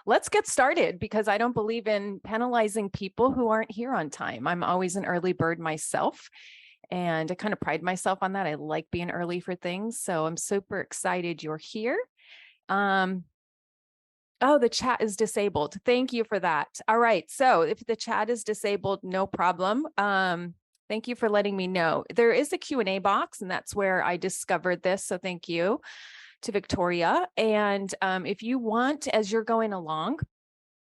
let's get started because I don't believe in penalizing people who aren't here on time. I'm always an early bird myself, and I kind of pride myself on that. I like being early for things. So I'm super excited you're here. Oh, the chat is disabled. Thank you for that. All right. So if the chat is disabled, no problem. Thank you for letting me know. There is a Q&A box, and that's where I discovered this. So thank you to Victoria. And if you want, as you're going along,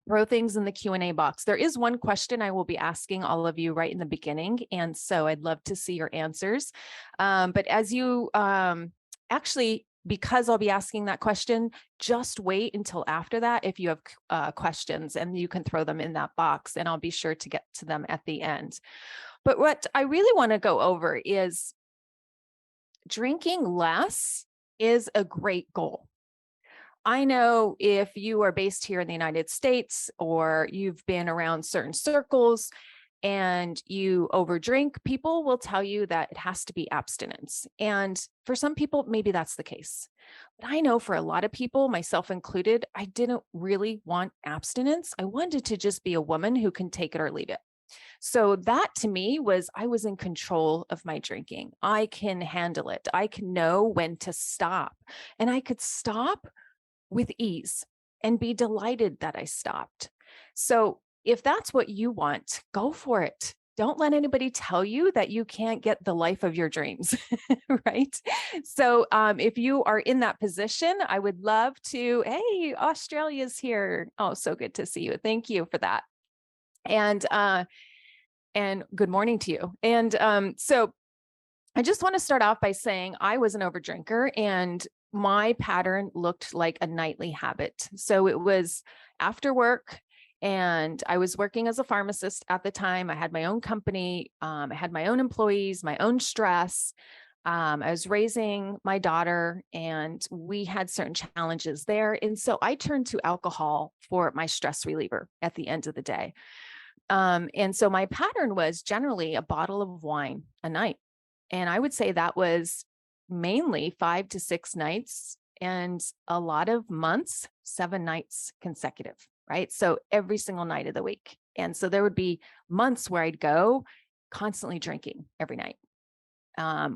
throw things in the Q&A box. There is one question I will be asking all of you right in the beginning. And so I'd love to see your answers. But as you actually, because I'll be asking that question, just wait until after that if you have questions, and you can throw them in that box, and I'll be sure to get to them at the end. But what I really want to go over is drinking less is a great goal. I know if you are based here in the United States or you've been around certain circles and you overdrink, people will tell you that it has to be abstinence. And for some people, maybe that's the case. But I know for a lot of people, myself included, I didn't really want abstinence. I wanted to just be a woman who can take it or leave it. So that to me was, I was in control of my drinking. I can handle it. I can know when to stop, and I could stop with ease and be delighted that I stopped. So if that's what you want, go for it. Don't let anybody tell you that you can't get the life of your dreams, right? So if you are in that position, I would love to, hey, Australia's here. Oh, so good to see you. Thank you for that. And good morning to you. And so I just want to start off by saying I was an overdrinker, and my pattern looked like a nightly habit. So it was after work, and I was working as a pharmacist at the time. I had my own company. I had my own employees, my own stress. I was raising my daughter, and we had certain challenges there. And so I turned to alcohol for my stress reliever at the end of the day. And so my pattern was generally a bottle of wine a night. And I would say that was mainly 5 to 6 nights, and a lot of months, 7 nights consecutive, right? So every single night of the week. And so there would be months where I'd go constantly drinking every night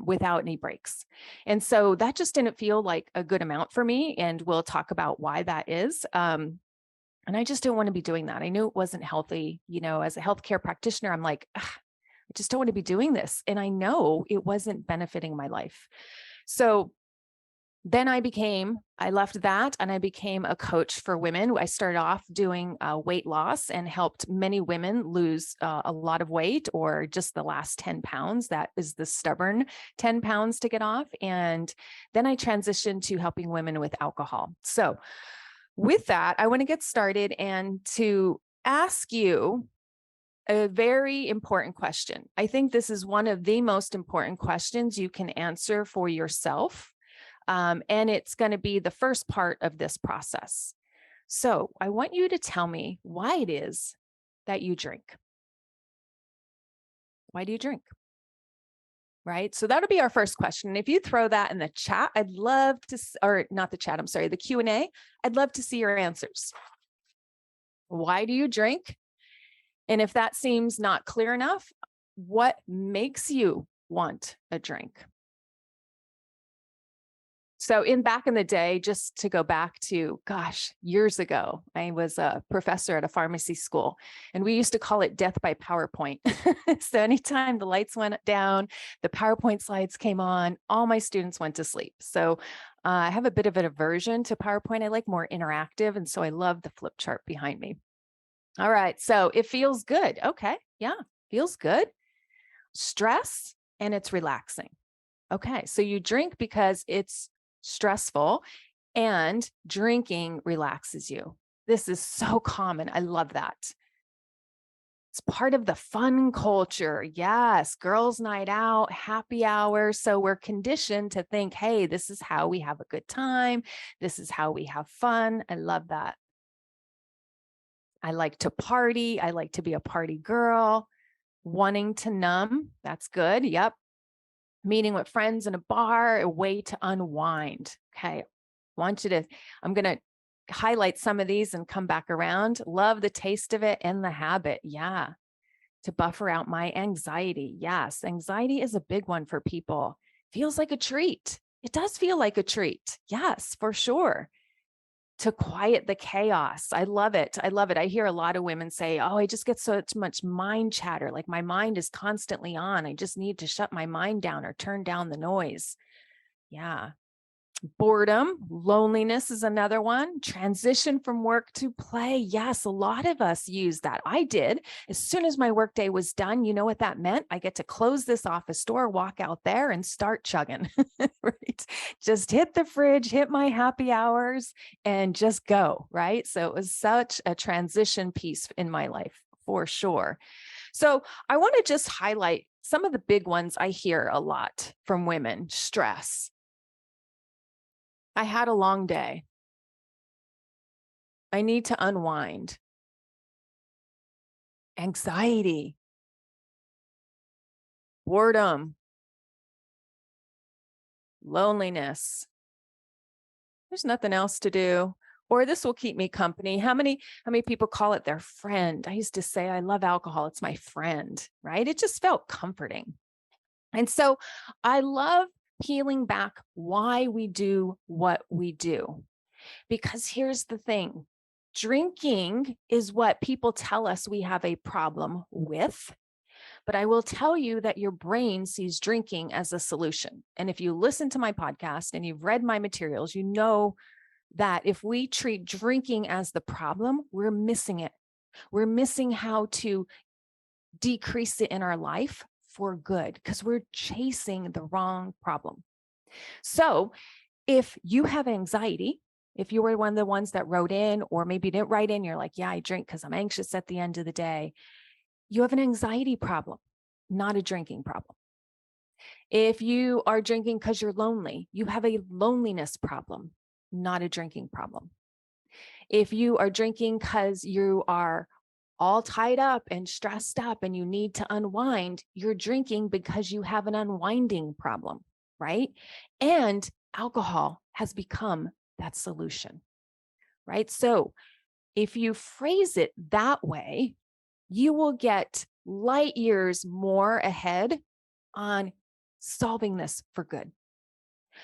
without any breaks. And so that just didn't feel like a good amount for me. And we'll talk about why that is. And I just didn't want to be doing that. I knew it wasn't healthy. You know, as a healthcare practitioner, I'm like, I just don't want to be doing this. And I know it wasn't benefiting my life. So then I left that, and I became a coach for women. I started off doing weight loss and helped many women lose a lot of weight, or just the last 10 pounds. That is the stubborn 10 pounds to get off. And then I transitioned to helping women with alcohol. So with that, I want to get started and to ask you a very important question. I think this is one of the most important questions you can answer for yourself. And it's going to be the first part of this process. So I want you to tell me why it is that you drink. Why do you drink? Right? So that'll be our first question. And if you throw that in the chat, I'd love to, or not the chat, I'm sorry, the Q&A, I'd love to see your answers. Why do you drink? And if that seems not clear enough, what makes you want a drink? So back in the day, just to go back to, gosh, years ago, I was a professor at a pharmacy school, and we used to call it death by PowerPoint. So anytime the lights went down, the PowerPoint slides came on, all my students went to sleep. So I have a bit of an aversion to PowerPoint. I like more interactive. And so I love the flip chart behind me. All right. So it feels good. Okay. Yeah. Feels good. Stress, and it's relaxing. Okay. So you drink because it's stressful, and drinking relaxes you. This is so common. I love that. It's part of the fun culture. Yes, girls' night out, happy hour. So we're conditioned to think, hey, this is how we have a good time. This is how we have fun. I love that. I like to party. I like to be a party girl. Wanting to numb. That's good. Yep. Meeting with friends in a bar, a way to unwind. Okay. I'm going to highlight some of these and come back around. Love the taste of it and the habit. Yeah. To buffer out my anxiety. Yes. Anxiety is a big one for people. Feels like a treat. It does feel like a treat. Yes, for sure. To quiet the chaos. I love it. I love it. I hear a lot of women say, oh, I just get so much mind chatter. Like my mind is constantly on. I just need to shut my mind down or turn down the noise. Yeah. Boredom, loneliness is another one. Transition from work to play. Yes, a lot of us use that. I did. As soon as my workday was done, you know what that meant? I get to close this office door, walk out there and start chugging, right? Just hit the fridge, hit my happy hours and just go, right? So it was such a transition piece in my life for sure. So I want to just highlight some of the big ones I hear a lot from women. Stress. I had a long day. I need to unwind. Anxiety, boredom, loneliness. There's nothing else to do, or this will keep me company. How many people call it their friend? I used to say, I love alcohol. It's my friend, right? It just felt comforting. And so I love peeling back why we do what we do. Because here's the thing, drinking is what people tell us we have a problem with. But I will tell you that your brain sees drinking as a solution. And if you listen to my podcast and you've read my materials, you know that if we treat drinking as the problem, we're missing it. We're missing how to decrease it in our life for good because we're chasing the wrong problem. So if you have anxiety, if you were one of the ones that wrote in, or maybe didn't write in, you're like, yeah, I drink because I'm anxious at the end of the day. You have an anxiety problem, not a drinking problem. If you are drinking because you're lonely, you have a loneliness problem, not a drinking problem. If you are drinking because you are all tied up and stressed up and you need to unwind, you're drinking because you have an unwinding problem, right? And alcohol has become that solution, right? So if you phrase it that way, you will get light years more ahead on solving this for good.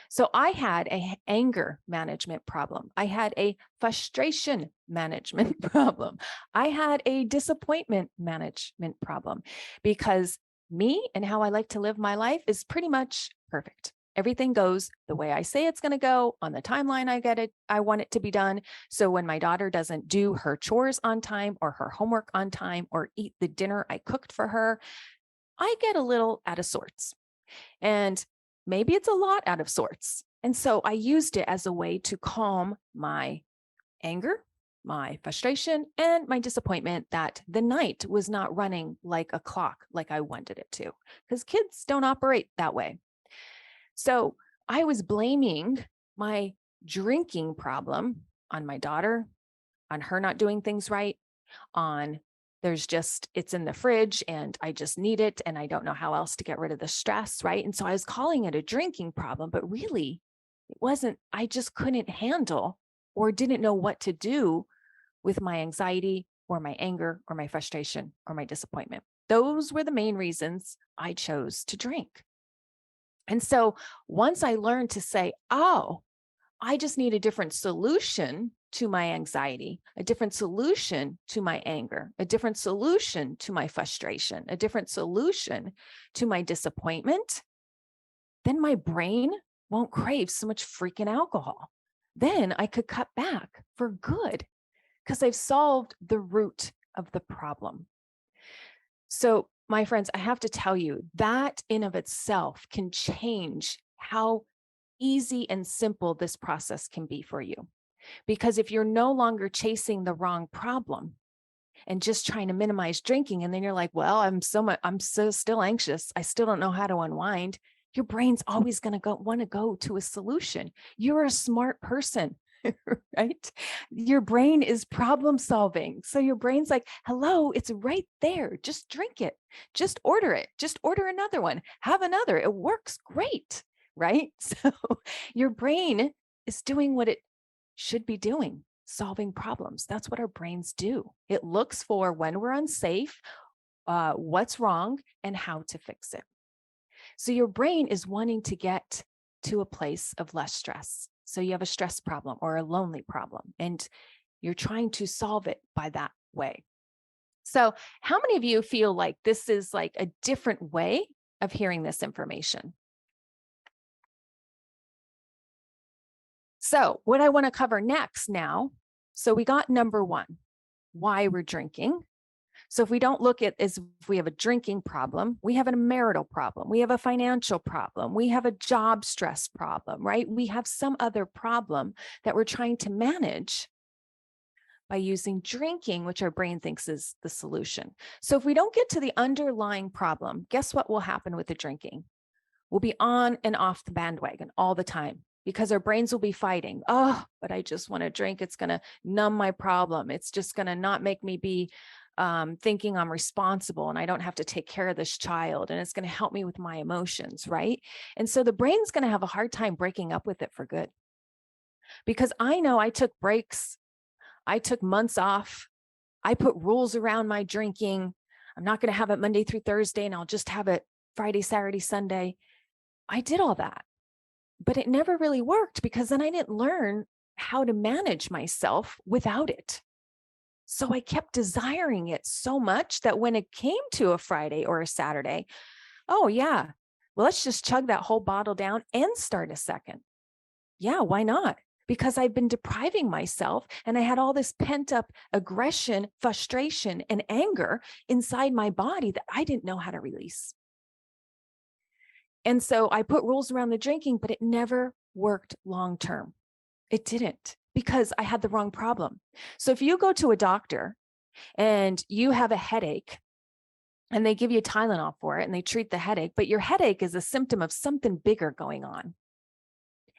So I had an anger management problem. I had a frustration management problem. I had a disappointment management problem because me and how I like to live my life is pretty much perfect. Everything goes the way I say it's going to go on the timeline I get it. I want it to be done. So when my daughter doesn't do her chores on time or her homework on time or eat the dinner I cooked for her, I get a little out of sorts. And maybe it's a lot out of sorts. And so I used it as a way to calm my anger, my frustration, and my disappointment that the night was not running like a clock like I wanted it to, because kids don't operate that way. So I was blaming my drinking problem on my daughter, on her not doing things right, on it's in the fridge and I just need it and I don't know how else to get rid of the stress, right? And so I was calling it a drinking problem, but really it wasn't. I just couldn't handle or didn't know what to do with my anxiety or my anger or my frustration or my disappointment. Those were the main reasons I chose to drink. And so once I learned to say, oh, I just need a different solution to my anxiety, a different solution to my anger, a different solution to my frustration, a different solution to my disappointment, then my brain won't crave so much freaking alcohol. Then I could cut back for good because I've solved the root of the problem. So, my friends, I have to tell you that in of itself can change how easy and simple this process can be for you. Because if you're no longer chasing the wrong problem and just trying to minimize drinking, and then you're like, well, I'm so still anxious. I still don't know how to unwind. Your brain's always going to want to go to a solution. You're a smart person, right? Your brain is problem solving. So your brain's like, hello, it's right there. Just drink it. Just order it. Just order another one. Have another. It works great, right? So your brain is doing what it should be doing. solving problems. That's what our brains do. It looks for when we're unsafe, what's wrong, and how to fix it. So your brain is wanting to get to a place of less stress. So you have a stress problem or a lonely problem, and you're trying to solve it by that way. So how many of you feel like this is like a different way of hearing this information? So what I want to cover next now, so we got number one, why we're drinking. So if we don't look at as if we have a drinking problem, we have a marital problem, we have a financial problem, we have a job stress problem, right? We have some other problem that we're trying to manage by using drinking, which our brain thinks is the solution. So if we don't get to the underlying problem, guess what will happen with the drinking? We'll be on and off the bandwagon all the time because our brains will be fighting. Oh, but I just want to drink. It's going to numb my problem. It's just going to not make me be thinking I'm responsible and I don't have to take care of this child. And it's going to help me with my emotions, right? And so the brain's going to have a hard time breaking up with it for good. Because I know I took breaks. I took months off. I put rules around my drinking. I'm not going to have it Monday through Thursday, and I'll just have it Friday, Saturday, Sunday. I did all that, but it never really worked because then I didn't learn how to manage myself without it. So I kept desiring it so much that when it came to a Friday or a Saturday, oh yeah, well, let's just chug that whole bottle down and start a second. Yeah, why not? Because I've been depriving myself and I had all this pent up aggression, frustration, and anger inside my body that I didn't know how to release. And so I put rules around the drinking, but it never worked long term. It didn't because I had the wrong problem. So if you go to a doctor and you have a headache and they give you Tylenol for it and they treat the headache, but your headache is a symptom of something bigger going on.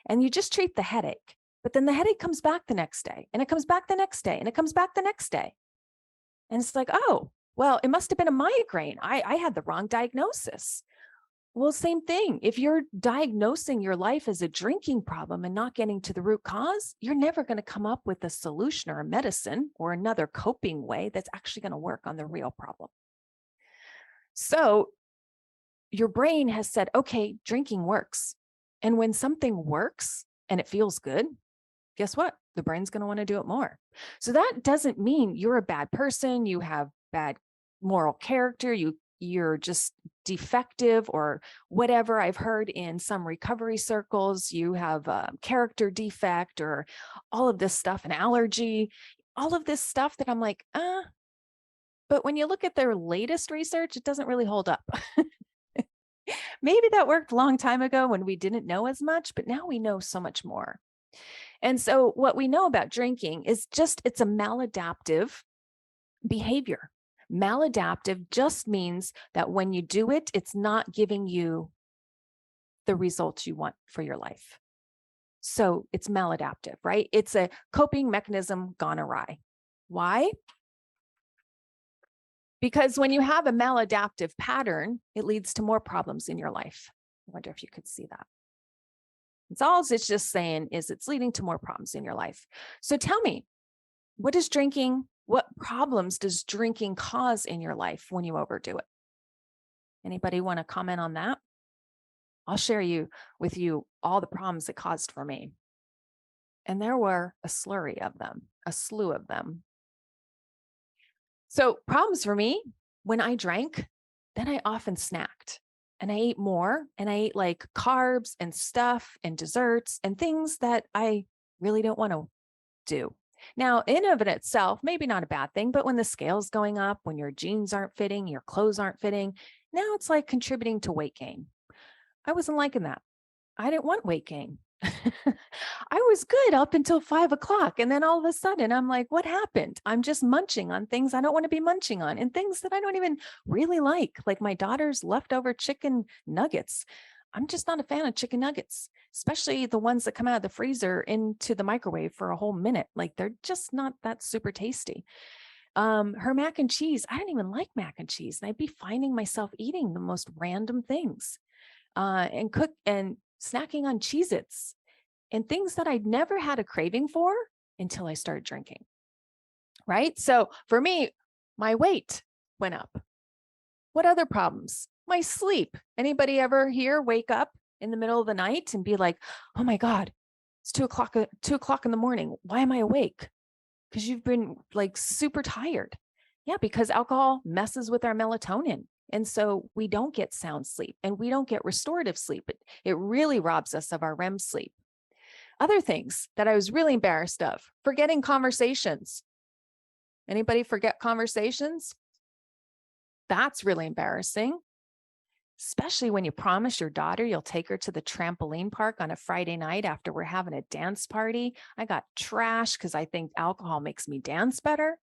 And you just treat the headache. But then the headache comes back the next day, and it comes back the next day, and it comes back the next day. And it's like, oh, well, it must have been a migraine. I had the wrong diagnosis. Well, same thing. If you're diagnosing your life as a drinking problem and not getting to the root cause, you're never going to come up with a solution or a medicine or another coping way that's actually going to work on the real problem. So your brain has said, okay, drinking works. And when something works and it feels good, guess what? The brain's going to want to do it more. So that doesn't mean you're a bad person, you have bad moral character, you're just defective or whatever. I've heard in some recovery circles, you have a character defect or all of this stuff, an allergy, all of this stuff that I'm like, but when you look at their latest research, it doesn't really hold up. Maybe that worked a long time ago when we didn't know as much, but now we know so much more. And so what we know about drinking is just it's a maladaptive behavior. Maladaptive just means that when you do it, it's not giving you the results you want for your life. So it's maladaptive, right? It's a coping mechanism gone awry. Why? Because when you have a maladaptive pattern, it leads to more problems in your life. I wonder if you could see that. It's all it's just saying is it's leading to more problems in your life. So tell me, what problems does drinking cause in your life when you overdo it? Anybody want to comment on that? I'll share with you all the problems it caused for me. And there were a slew of them. So problems for me, when I drank, then I often snacked and I ate more and I ate like carbs and stuff and desserts and things that I really don't want to do. Now, in of itself, maybe not a bad thing, but when the scale's going up, when your jeans aren't fitting, your clothes aren't fitting, now it's like contributing to weight gain. I wasn't liking that. I didn't want weight gain. I was good up until 5 o'clock. And then all of a sudden I'm like, what happened? I'm just munching on things I don't want to be munching on and things that I don't even really like my daughter's leftover chicken nuggets. I'm just not a fan of chicken nuggets, especially the ones that come out of the freezer into the microwave for a whole minute. Like they're just not that super tasty. Her mac and cheese, I didn't even like mac and cheese. And I'd be finding myself eating the most random things and snacking on Cheez-Its and things that I'd never had a craving for. until I started drinking, right? So for me, my weight went up. What other problems? My sleep. Anybody ever here wake up in the middle of the night and be like, oh my God, it's 2 o'clock in the morning. Why am I awake? Because you've been like super tired. Yeah, because alcohol messes with our melatonin. And so we don't get sound sleep and we don't get restorative sleep. It really robs us of our REM sleep. Other things that I was really embarrassed of, forgetting conversations. Anybody forget conversations? That's really embarrassing, especially when you promise your daughter you'll take her to the trampoline park on a Friday night after we're having a dance party. I got trashed because I think alcohol makes me dance better.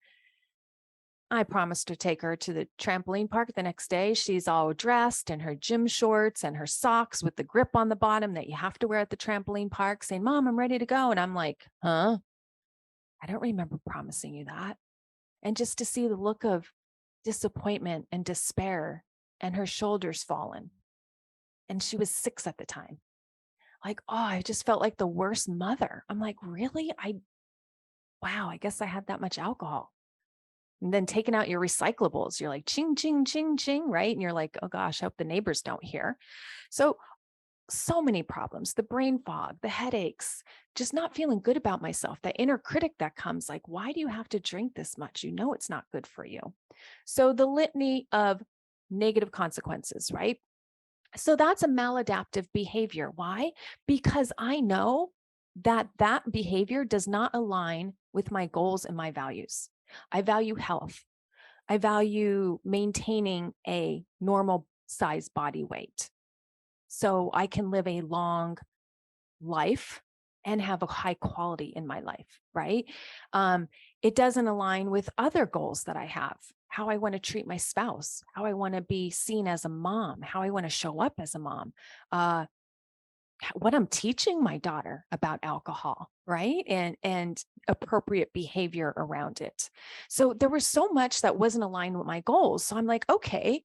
I promised to take her to the trampoline park the next day. She's all dressed in her gym shorts and her socks with the grip on the bottom that you have to wear at the trampoline park, saying, Mom, I'm ready to go. And I'm like, huh? I don't remember promising you that. And just to see the look of disappointment and despair and her shoulders fallen. And she was 6 at the time. Like, oh, I just felt like the worst mother. I'm like, really? Wow, I guess I had that much alcohol. And then taking out your recyclables, you're like, ching, ching, ching, ching, right? And you're like, oh gosh, I hope the neighbors don't hear. So many problems, the brain fog, the headaches, just not feeling good about myself, that inner critic that comes like, why do you have to drink this much? You know, it's not good for you. So the litany of negative consequences, right? So that's a maladaptive behavior. Why? Because I know that that behavior does not align with my goals and my values. I value health. I value maintaining a normal size body weight so I can live a long life and have a high quality in my life, right? It doesn't align with other goals that I have, how I want to treat my spouse, how I want to be seen as a mom, how I want to show up as a mom, what I'm teaching my daughter about alcohol, right? And appropriate behavior around it. So there was so much that wasn't aligned with my goals. So I'm like, okay,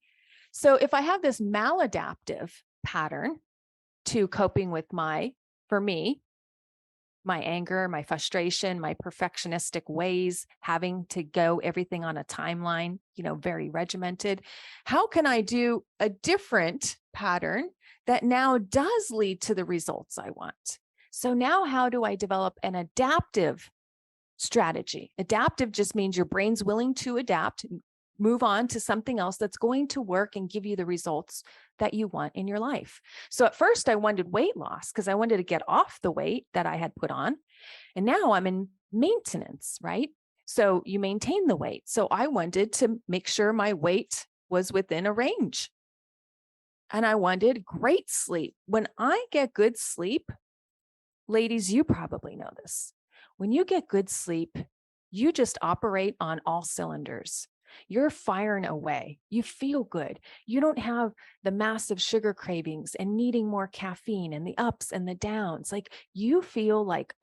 so if I have this maladaptive pattern to coping with for me, my anger, my frustration, my perfectionistic ways, having to go everything on a timeline, very regimented. How can I do a different pattern that now does lead to the results I want? So now how do I develop an adaptive strategy? Adaptive just means your brain's willing to adapt, move on to something else that's going to work and give you the results that you want in your life. So at first I wanted weight loss because I wanted to get off the weight that I had put on. And now I'm in maintenance, right? So you maintain the weight. So I wanted to make sure my weight was within a range. And I wanted great sleep. When I get good sleep, ladies, you probably know this. When you get good sleep, you just operate on all cylinders. You're firing away. You feel good. You don't have the massive sugar cravings and needing more caffeine and the ups and the downs. Like you feel like,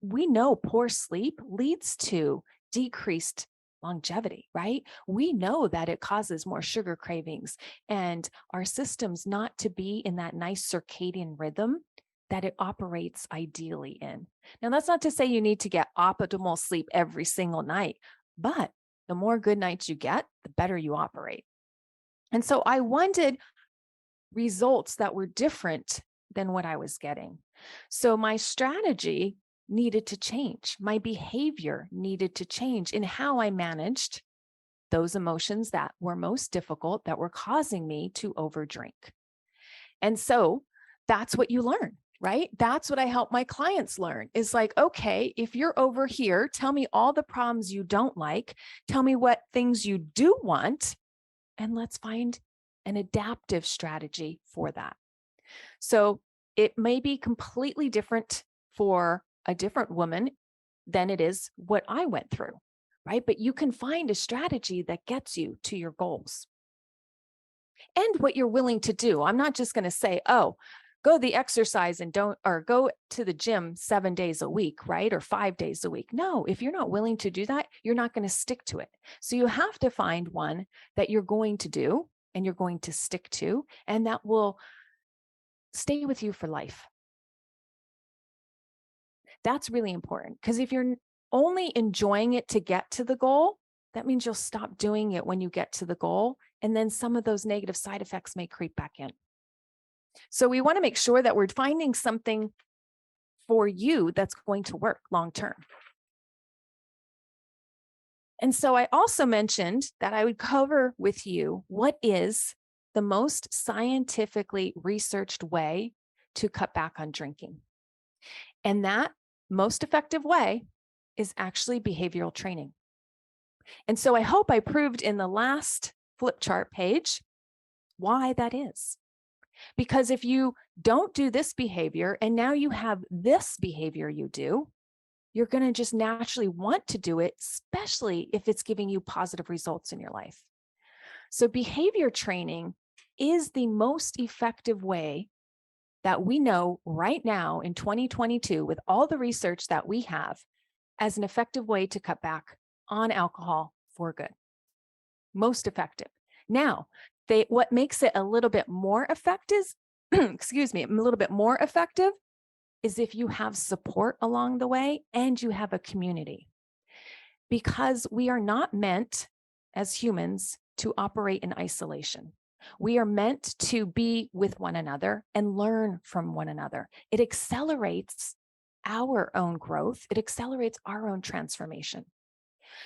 we know poor sleep leads to decreased longevity, right? We know that it causes more sugar cravings and our systems not to be in that nice circadian rhythm that it operates ideally in. Now, that's not to say you need to get optimal sleep every single night, but the more good nights you get, the better you operate. And so I wanted results that were different than what I was getting. So my strategy needed to change. My behavior needed to change in how I managed those emotions that were most difficult, that were causing me to overdrink. And so that's what you learn, right? That's what I help my clients learn is like, okay, if you're over here, tell me all the problems you don't like, tell me what things you do want, and let's find an adaptive strategy for that. So it may be completely different for a different woman than it is what I went through, right? But you can find a strategy that gets you to your goals and what you're willing to do. I'm not just going to say, oh, go the exercise and go to the gym 7 days a week, right? Or 5 days a week. No, if you're not willing to do that, you're not going to stick to it. So you have to find one that you're going to do and you're going to stick to, and that will stay with you for life. That's really important, because if you're only enjoying it to get to the goal, that means you'll stop doing it when you get to the goal. And then some of those negative side effects may creep back in. So we want to make sure that we're finding something for you that's going to work long term. And so I also mentioned that I would cover with you what is the most scientifically researched way to cut back on drinking. And that most effective way is actually behavioral training. And so I hope I proved in the last flip chart page why that is. Because if you don't do this behavior and now you have this behavior you do, you're going to just naturally want to do it, especially if it's giving you positive results in your life. So behavior training is the most effective way that we know right now in 2022, with all the research that we have, as an effective way to cut back on alcohol for good. Most effective. Now, what makes it a little bit more effective, excuse me, a little bit more effective is if you have support along the way and you have a community. Because we are not meant as humans to operate in isolation. We are meant to be with one another and learn from one another. It accelerates our own growth. It accelerates our own transformation.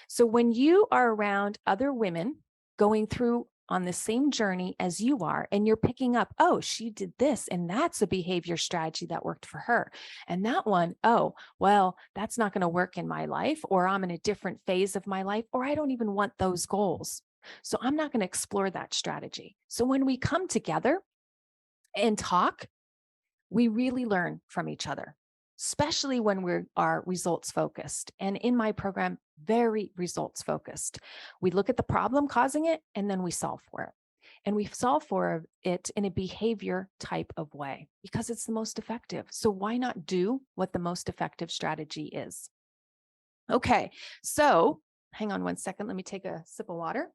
So when you are around other women going through on the same journey as you are, and you're picking up, oh, she did this, and that's a behavior strategy that worked for her. And that one, oh, well, that's not going to work in my life, or I'm in a different phase of my life, or I don't even want those goals. So I'm not going to explore that strategy. So when we come together and talk, we really learn from each other, especially when we are results focused. And in my program, very results focused. We look at the problem causing it, and then we solve for it. And we solve for it in a behavior type of way because it's the most effective. So why not do what the most effective strategy is? Okay, so hang on one second. Let me take a sip of water.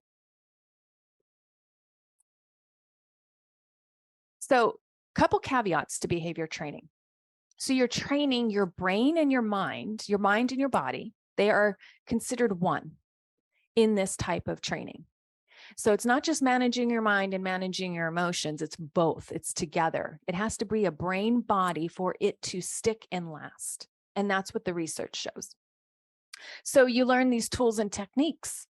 So couple caveats to behavior training. So you're training your brain and your mind and your body. They are considered one in this type of training. So it's not just managing your mind and managing your emotions. It's both. It's together. It has to be a brain body for it to stick and last. And that's what the research shows. So you learn these tools and techniques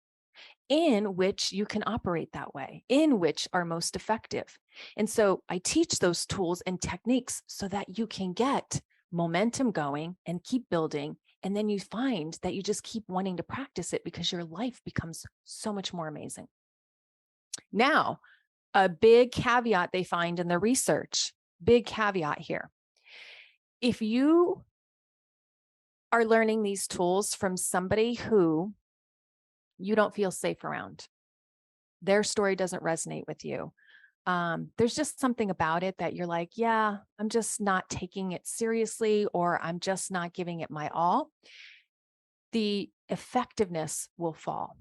in which you can operate that way, in which are most effective. And so I teach those tools and techniques so that you can get momentum going and keep building. And then you find that you just keep wanting to practice it because your life becomes so much more amazing. Now, a big caveat they find in the research, big caveat here. If you are learning these tools from somebody who you don't feel safe around, their story doesn't resonate with you, there's just something about it that you're like, yeah, I'm just not taking it seriously, or I'm just not giving it my all, the effectiveness will fall.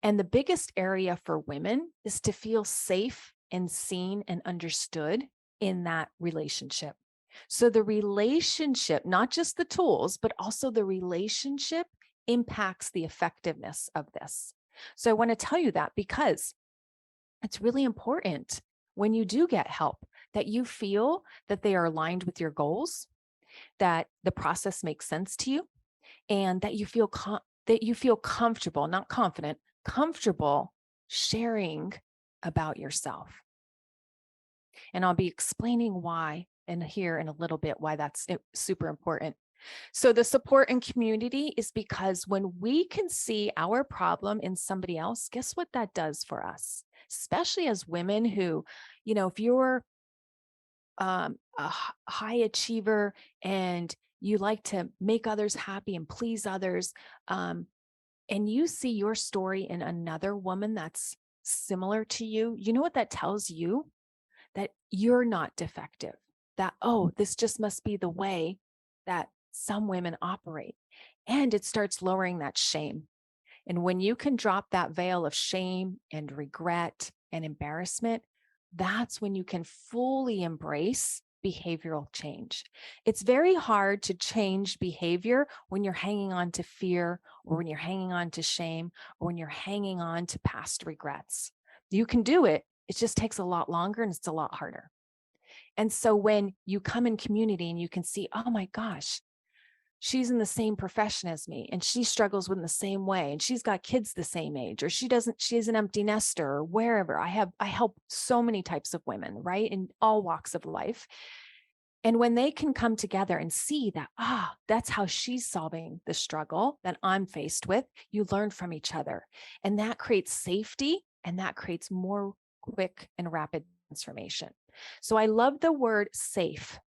And the biggest area for women is to feel safe and seen and understood in that relationship. So the relationship, not just the tools, but also the relationship impacts the effectiveness of this. So I want to tell you that because it's really important when you do get help that you feel that they are aligned with your goals, that the process makes sense to you, and that you feel comfortable, not confident, comfortable sharing about yourself. And I'll be explaining why and here in a little bit why that's super important. So the support and community is because when we can see our problem in somebody else, guess what that does for us? Especially as women who, if you're a high achiever and you like to make others happy and please others, and you see your story in another woman that's similar to you, you know what that tells you? That you're not defective, that, oh, this just must be the way that some women operate. And it starts lowering that shame. And when you can drop that veil of shame and regret and embarrassment, that's when you can fully embrace behavioral change. It's very hard to change behavior when you're hanging on to fear, or when you're hanging on to shame, or when you're hanging on to past regrets. You can do it. It just takes a lot longer and it's a lot harder. And so when you come in community and you can see, oh my gosh, she's in the same profession as me and she struggles with the same way, and she's got kids the same age, or she's an empty nester, or wherever. I help so many types of women, right? In all walks of life. And when they can come together and see that, that's how she's solving the struggle that I'm faced with, you learn from each other. And that creates safety, and that creates more quick and rapid transformation. So I love the word safe,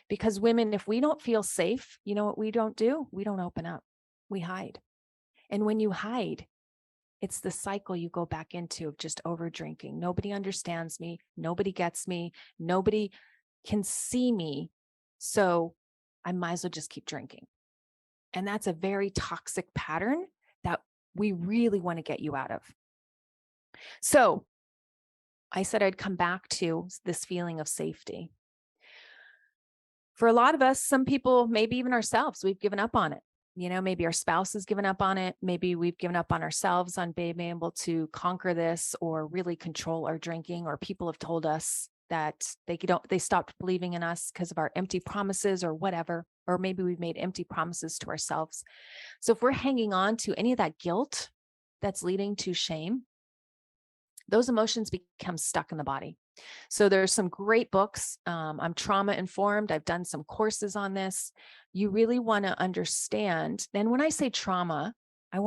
because women, if we don't feel safe, you know what we don't do? We don't open up. We hide. And when you hide, it's the cycle you go back into of just over drinking. Nobody understands me. Nobody gets me. Nobody can see me. So I might as well just keep drinking. And that's a very toxic pattern that we really want to get you out of. So I said I'd come back to this feeling of safety. For a lot of us, some people, maybe even ourselves, we've given up on it. You know, maybe our spouse has given up on it. Maybe we've given up on ourselves on being able to conquer this or really control our drinking, or people have told us that they stopped believing in us because of our empty promises or whatever, or maybe we've made empty promises to ourselves. So if we're hanging on to any of that guilt that's leading to shame, those emotions become stuck in the body. So there's some great books. I'm trauma informed. I've done some courses on this. You really want to understand. And when I say trauma, I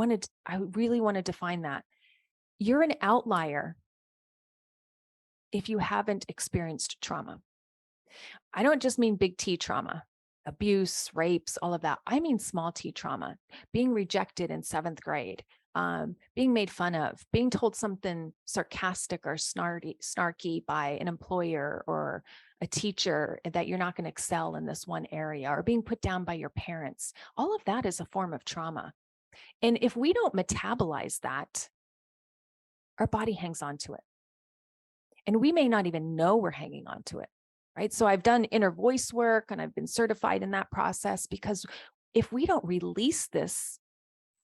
really want to define that. You're an outlier if you haven't experienced trauma. I don't just mean big T trauma, abuse, rapes, all of that. I mean small T trauma, being rejected in 7th grade, being made fun of, being told something sarcastic or snarky by an employer or a teacher that you're not going to excel in this one area, or being put down by your parents. All of that is a form of trauma. And if we don't metabolize that, our body hangs on to it. And we may not even know we're hanging on to it, right? So I've done inner voice work and I've been certified in that process, because if we don't release this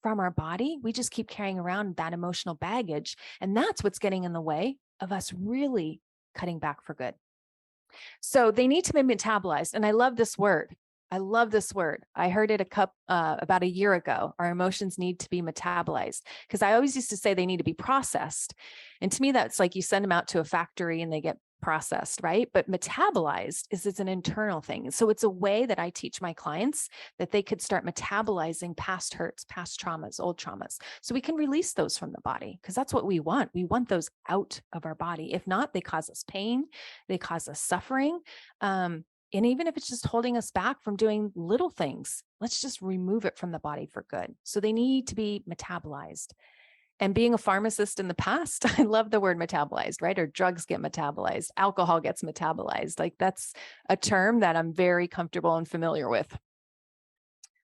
from our body, we just keep carrying around that emotional baggage. And that's what's getting in the way of us really cutting back for good. So they need to be metabolized. And I love this word. I love this word. I heard it about a year ago. Our emotions need to be metabolized, because I always used to say they need to be processed. And to me, that's like you send them out to a factory and they get processed, right? But metabolized is an internal thing. So it's a way that I teach my clients that they could start metabolizing past hurts, past traumas, old traumas. So we can release those from the body, because that's what we want. We want those out of our body. If not, they cause us pain, they cause us suffering. And even if it's just holding us back from doing little things, let's just remove it from the body for good. So they need to be metabolized. And being a pharmacist in the past, I love the word metabolized, right? Or drugs get metabolized, alcohol gets metabolized. Like that's a term that I'm very comfortable and familiar with.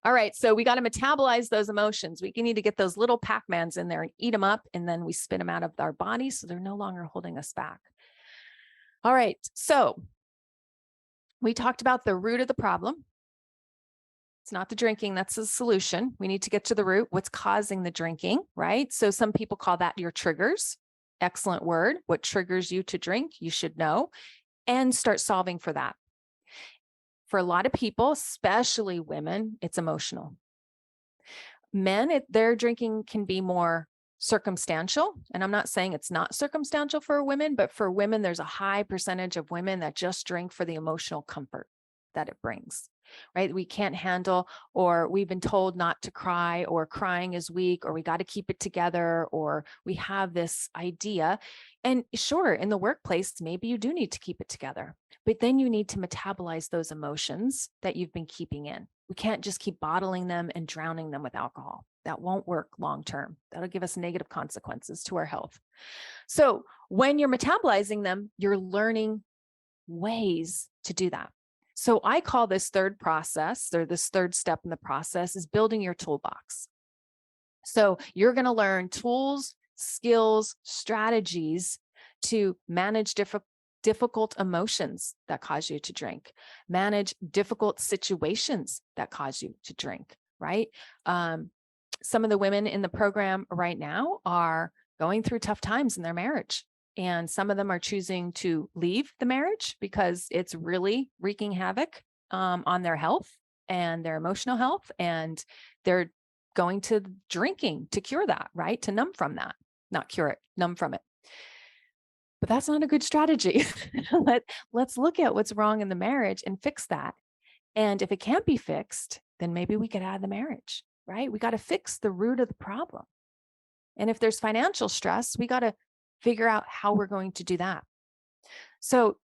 All right, so we got to metabolize those emotions. We need to get those little Pac-Mans in there and eat them up, and then we spit them out of our body so they're no longer holding us back. All right, so we talked about the root of the problem. It's not the drinking, that's the solution. We need to get to the root, what's causing the drinking, right? So some people call that your triggers. Excellent word. What triggers you to drink, you should know, and start solving for that. For a lot of people, especially women, it's emotional. Men, their drinking can be more circumstantial. And I'm not saying it's not circumstantial for women, but for women, there's a high percentage of women that just drink for the emotional comfort that it brings, right? We can't handle, or we've been told not to cry, or crying is weak, or we got to keep it together, or we have this idea. And sure, in the workplace, maybe you do need to keep it together, but then you need to metabolize those emotions that you've been keeping in. We can't just keep bottling them and drowning them with alcohol. That won't work long term. That'll give us negative consequences to our health. So when you're metabolizing them, you're learning ways to do that. So I call this third process, or this third step in the process, is building your toolbox. So you're going to learn tools, skills, strategies to manage difficult emotions that cause you to drink, manage difficult situations that cause you to drink, right? Some of the women in the program right now are going through tough times in their marriage. And some of them are choosing to leave the marriage because it's really wreaking havoc on their health and their emotional health. And they're going to drinking to cure that, right? To numb from that, not cure it, numb from it. But that's not a good strategy. Let's look at what's wrong in the marriage and fix that. And if it can't be fixed, then maybe we get out of the marriage, right? We got to fix the root of the problem. And if there's financial stress, we got to figure out how we're going to do that. So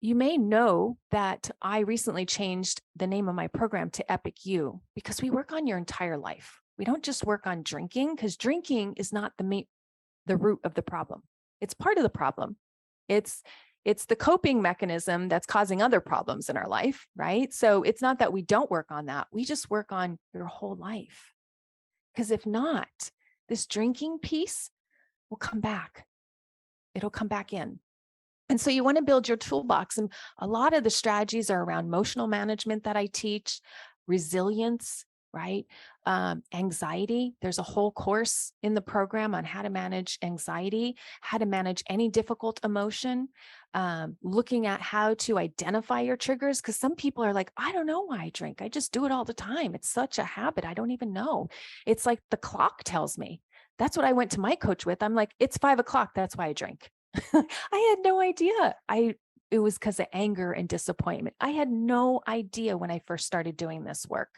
you may know that I recently changed the name of my program to EpicYOU because we work on your entire life. We don't just work on drinking, because drinking is not the root of the problem. It's part of the problem. It's the coping mechanism that's causing other problems in our life, right? So it's not that we don't work on that. We just work on your whole life. Because if not, this drinking piece will come back. It'll come back in. And so you want to build your toolbox. And a lot of the strategies are around emotional management that I teach, resilience, right? Anxiety. There's a whole course in the program on how to manage anxiety, how to manage any difficult emotion, looking at how to identify your triggers. Because some people are like, I don't know why I drink. I just do it all the time. It's such a habit. I don't even know. It's like the clock tells me. That's what I went to my coach with. I'm like, it's 5 o'clock. That's why I drink. I had no idea. It was because of anger and disappointment. I had no idea when I first started doing this work.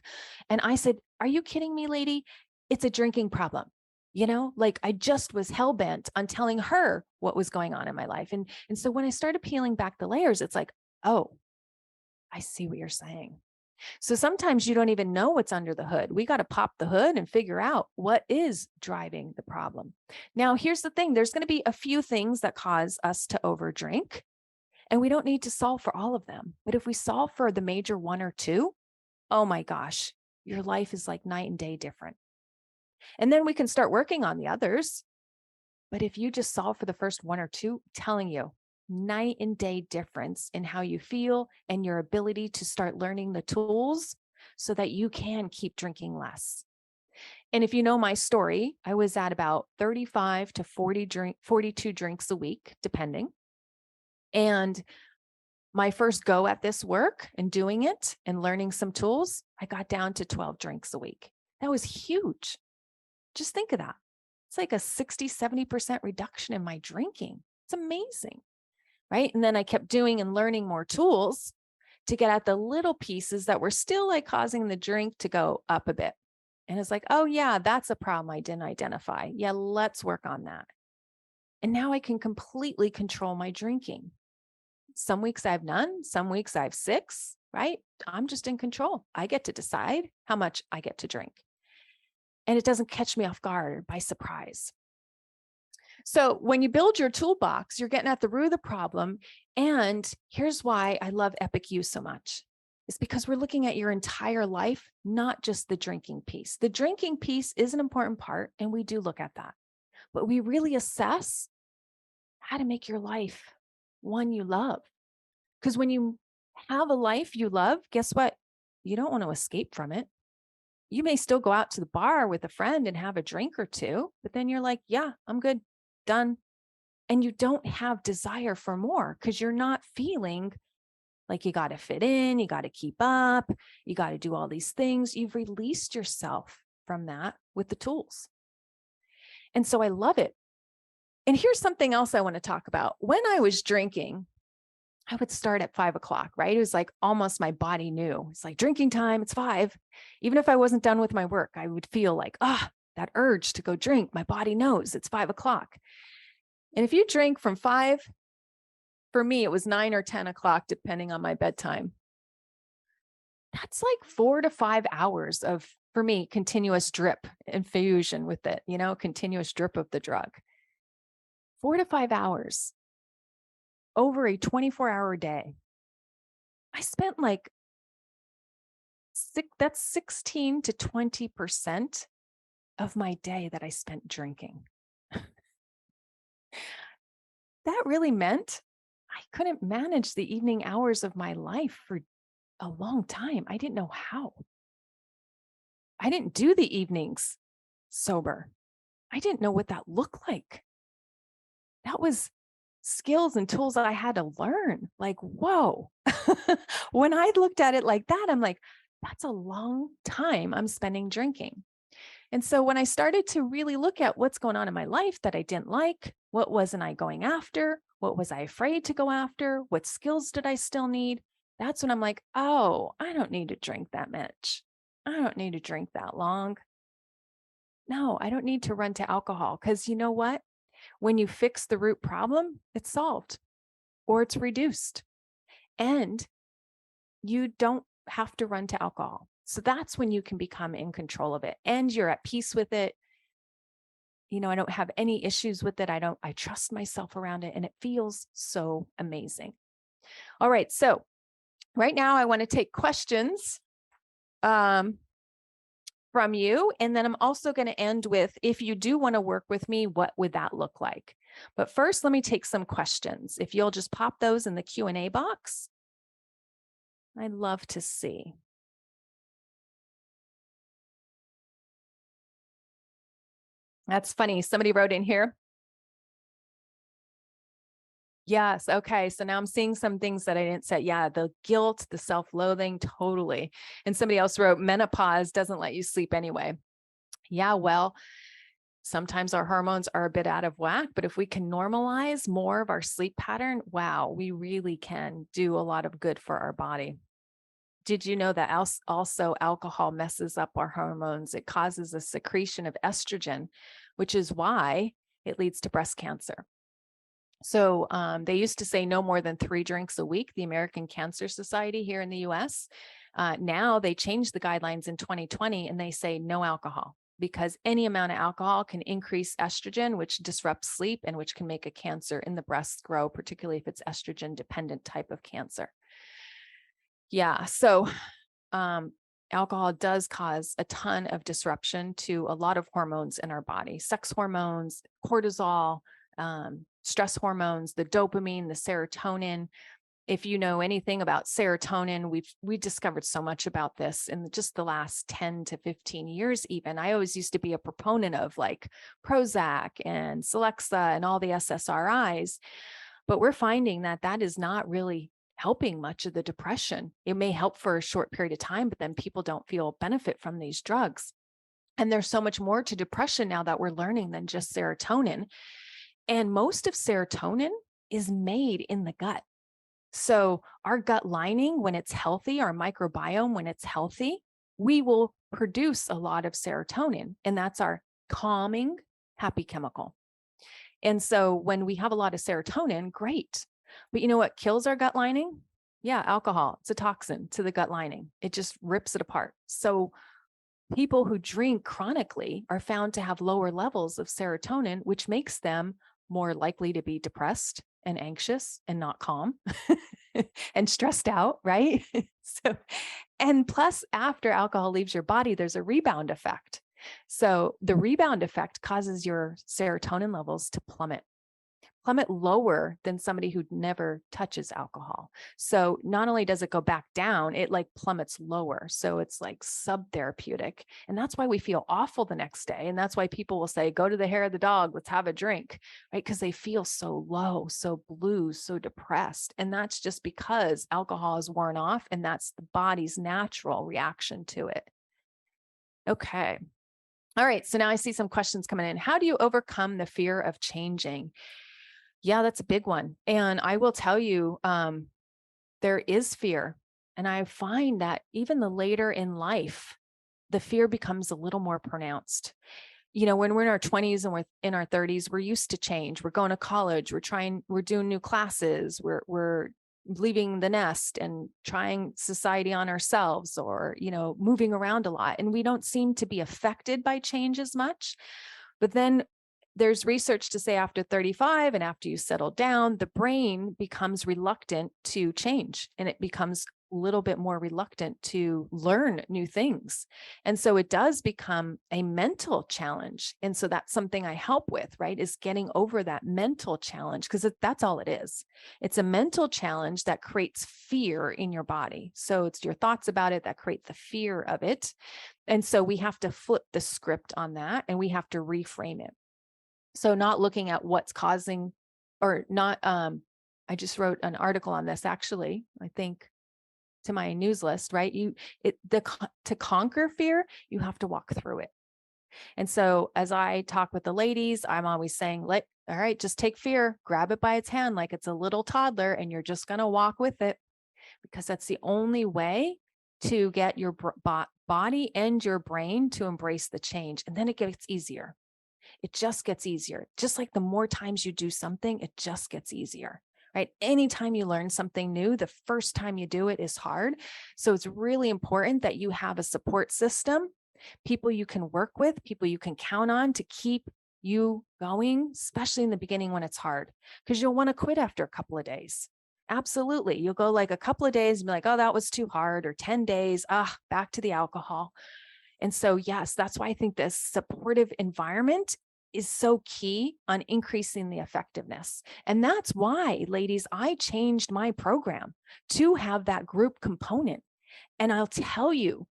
And I said, are you kidding me, lady? It's a drinking problem. Like I just was hell-bent on telling her what was going on in my life. And so when I started peeling back the layers, it's like, oh, I see what you're saying. So sometimes you don't even know what's under the hood. We got to pop the hood and figure out what is driving the problem. Now, here's the thing. There's going to be a few things that cause us to overdrink, and we don't need to solve for all of them. But if we solve for the major one or two, oh my gosh, your life is like night and day different. And then we can start working on the others. But if you just solve for the first one or two, I'm telling you, night and day difference in how you feel and your ability to start learning the tools so that you can keep drinking less. And if you know my story, I was at about 35 to 42 drinks a week, depending. And my first go at this work and doing it and learning some tools, I got down to 12 drinks a week. That was huge. Just think of that. It's like a 60, 70% reduction in my drinking. It's amazing. Right. And then I kept doing and learning more tools to get at the little pieces that were still like causing the drink to go up a bit. And it's like, oh yeah, that's a problem I didn't identify. Yeah, let's work on that. And now I can completely control my drinking. Some weeks I have none, some weeks I have 6, right? I'm just in control. I get to decide how much I get to drink. And it doesn't catch me off guard or by surprise. So when you build your toolbox, you're getting at the root of the problem. And here's why I love EpicYOU so much. It's because we're looking at your entire life, not just the drinking piece. The drinking piece is an important part, and we do look at that. But we really assess how to make your life one you love. Because when you have a life you love, guess what? You don't want to escape from it. You may still go out to the bar with a friend and have a drink or two, but then you're like, yeah, I'm good. Done. And you don't have desire for more because you're not feeling like you got to fit in, you got to keep up, you got to do all these things. You've released yourself from that with the tools. And so I love it. And here's something else I want to talk about. When I was drinking, I would start at 5 o'clock, right? It was like almost my body knew. It's like drinking time, it's 5. Even if I wasn't done with my work, I would feel like, that urge to go drink. My body knows it's 5 o'clock. And if you drink from 5, for me, it was 9 or 10 o'clock, depending on my bedtime. That's like 4 to 5 hours of, for me, continuous drip infusion with it, continuous drip of the drug. 4 to 5 hours over a 24-hour day. I spent like that's 16 to 20% of my day that I spent drinking. That really meant I couldn't manage the evening hours of my life for a long time. I didn't know how. I didn't do the evenings sober. I didn't know what that looked like. That was skills and tools that I had to learn. Like, whoa. When I looked at it like that, I'm like, that's a long time I'm spending drinking. And so when I started to really look at what's going on in my life that I didn't like, what wasn't I going after? What was I afraid to go after? What skills did I still need? That's when I'm like, oh, I don't need to drink that much. I don't need to drink that long. No, I don't need to run to alcohol, because you know what? When you fix the root problem, it's solved or it's reduced, and you don't have to run to alcohol. So that's when you can become in control of it and you're at peace with it. I don't have any issues with it. I trust myself around it, and it feels so amazing. All right. So right now I want to take questions from you. And then I'm also going to end with, if you do want to work with me, what would that look like? But first, let me take some questions. If you'll just pop those in the Q&A box, I'd love to see. That's funny. Somebody wrote in here. Yes. Okay. So now I'm seeing some things that I didn't say. Yeah. The guilt, the self-loathing, totally. And somebody else wrote, menopause doesn't let you sleep anyway. Yeah. Well, sometimes our hormones are a bit out of whack, but if we can normalize more of our sleep pattern, wow, we really can do a lot of good for our body. Did you know that also alcohol messes up our hormones? It causes a secretion of estrogen, which is why it leads to breast cancer. So they used to say no more than 3 drinks a week, the American Cancer Society here in the US. Now they changed the guidelines in 2020 and they say no alcohol, because any amount of alcohol can increase estrogen, which disrupts sleep and which can make a cancer in the breast grow, particularly if it's estrogen dependent type of cancer. Yeah. So alcohol does cause a ton of disruption to a lot of hormones in our body, sex hormones, cortisol, stress hormones, the dopamine, the serotonin. If you know anything about serotonin, we discovered so much about this in just the last 10 to 15 years even. I always used to be a proponent of like Prozac and Celexa and all the SSRIs, but we're finding that that is not really helping much of the depression. It may help for a short period of time, but then people don't feel benefit from these drugs. And there's so much more to depression now that we're learning than just serotonin. And most of serotonin is made in the gut. So our gut lining, when it's healthy, our microbiome, when it's healthy, we will produce a lot of serotonin, and that's our calming, happy chemical. And so when we have a lot of serotonin, great. But you know what kills our gut lining? Yeah, alcohol. It's a toxin to the gut lining. It just rips it apart. So people who drink chronically are found to have lower levels of serotonin, which makes them more likely to be depressed and anxious and not calm and stressed out, right? So, and plus, after alcohol leaves your body, there's a rebound effect. So the rebound effect causes your serotonin levels to plummet lower than somebody who never touches alcohol. So not only does it go back down, it like plummets lower. So it's like subtherapeutic. And that's why we feel awful the next day. And that's why people will say, go to the hair of the dog, let's have a drink, right? Because they feel so low, so blue, so depressed. And that's just because alcohol is worn off, and that's the body's natural reaction to it. Okay. All right. So now I see some questions coming in. How do you overcome the fear of changing? Yeah, that's a big one. And I will tell you, there is fear. And I find that even the later in life, the fear becomes a little more pronounced. When we're in our 20s and we're in our 30s, we're used to change. We're going to college. We're doing new classes. We're leaving the nest and trying society on ourselves, or, moving around a lot. And we don't seem to be affected by change as much. But then there's research to say after 35 and after you settle down, the brain becomes reluctant to change, and it becomes little bit more reluctant to learn new things. And so it does become a mental challenge. And so that's something I help with, right? Is getting over that mental challenge, because that's all it is. It's a mental challenge that creates fear in your body. So it's your thoughts about it that create the fear of it. And so we have to flip the script on that, and we have to reframe it. So not looking at what's causing, or not, I just wrote an article on this, actually, I think, to my news list, right? To conquer fear, you have to walk through it. And so as I talk with the ladies, I'm always saying, all right, just take fear, grab it by its hand like it's a little toddler, and you're just going to walk with it, because that's the only way to get your body and your brain to embrace the change. And then it gets easier. It just gets easier. Just like the more times you do something, it just gets easier, right? Anytime you learn something new, the first time you do it is hard. So it's really important that you have a support system, people you can work with, people you can count on to keep you going, especially in the beginning when it's hard, because you'll want to quit after a couple of days. Absolutely. You'll go like a couple of days and be like, oh, that was too hard, or 10 days, back to the alcohol. And so, yes, that's why I think this supportive environment is so key on increasing the effectiveness. And that's why, ladies, I changed my program to have that group component. And I'll tell you,